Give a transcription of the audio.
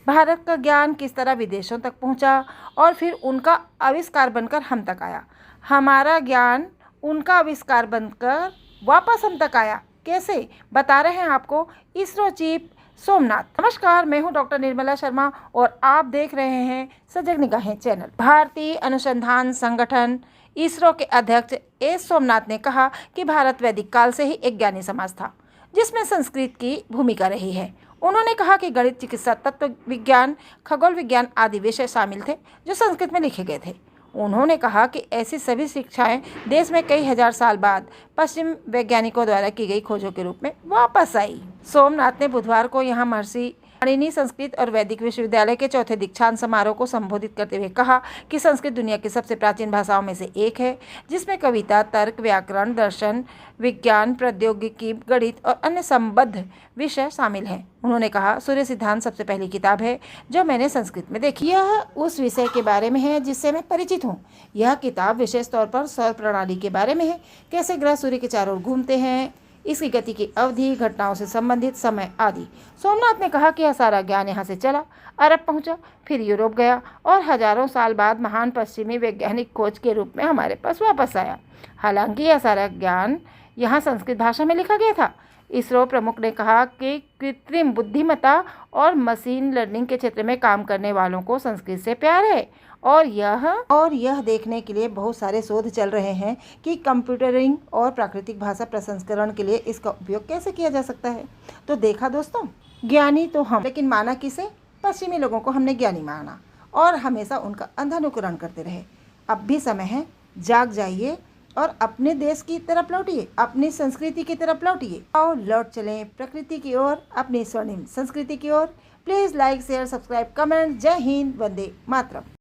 भारत का ज्ञान किस तरह विदेशों तक पहुंचा और फिर उनका आविष्कार बनकर हम तक आया। हमारा ज्ञान उनका आविष्कार बनकर वापस हम तक आया। कैसे, बता रहे हैं आपको इसरो चीफ सोमनाथ। नमस्कार, मैं हूं डॉक्टर निर्मला शर्मा और आप देख रहे हैं सजग निगाहें चैनल। भारतीय अनुसंधान संगठन इसरो के अध्यक्ष एस सोमनाथ ने कहा कि भारत वैदिक काल से ही एक ज्ञानी समाज था जिसमें संस्कृत की भूमिका रही है। उन्होंने कहा कि गणित, चिकित्सा, तत्व विज्ञान, खगोल विज्ञान आदि विषय शामिल थे जो संस्कृत में लिखे गए थे। उन्होंने कहा कि ऐसी सभी शिक्षाएं देश में कई हजार साल बाद पश्चिम वैज्ञानिकों द्वारा की गई खोजों के रूप में वापस आई। सोमनाथ ने बुधवार को यहाँ महर्षि पाणिनि संस्कृत और वैदिक विश्वविद्यालय के चौथे दीक्षांत समारोह को संबोधित करते हुए कहा कि संस्कृत दुनिया की सबसे प्राचीन भाषाओं में से एक है जिसमें कविता, तर्क, व्याकरण, दर्शन, विज्ञान, प्रौद्योगिकी, गणित और अन्य संबद्ध विषय शामिल हैं। उन्होंने कहा, सूर्य सिद्धांत सबसे पहली किताब है जो मैंने संस्कृत में देखी। यह उस विषय के बारे में है जिससे मैं परिचित हूँ। यह किताब विशेष तौर पर सौर प्रणाली के बारे में है, कैसे ग्रह सूर्य के चारों ओर घूमते हैं, इसकी गति की अवधि, घटनाओं से संबंधित समय आदि। सोमनाथ ने कहा कि यह सारा ज्ञान यहाँ से चला, अरब पहुँचा, फिर यूरोप गया और हजारों साल बाद महान पश्चिमी वैज्ञानिक खोज के रूप में हमारे पास वापस आया। हालांकि यह सारा ज्ञान यहाँ संस्कृत भाषा में लिखा गया था। इसरो प्रमुख ने कहा कि कृत्रिम बुद्धिमत्ता और मशीन लर्निंग के क्षेत्र में काम करने वालों को संस्कृत से प्यार है और यह देखने के लिए बहुत सारे शोध चल रहे हैं कि कंप्यूटरिंग और प्राकृतिक भाषा प्रसंस्करण के लिए इसका उपयोग कैसे किया जा सकता है। तो देखा दोस्तों, ज्ञानी तो हम, लेकिन माना किसे? पश्चिमी लोगों को हमने ज्ञानी माना और हमेशा उनका अंधानुकरण करते रहे। अब भी समय है, जाग जाइए और अपने देश की तरफ लौटिए, अपनी संस्कृति की तरफ लौटिए और लौट चलें प्रकृति की ओर, अपनी स्वर्णिम संस्कृति की ओर। Please like, share, subscribe, comment. जय हिंद, वंदे मातरम।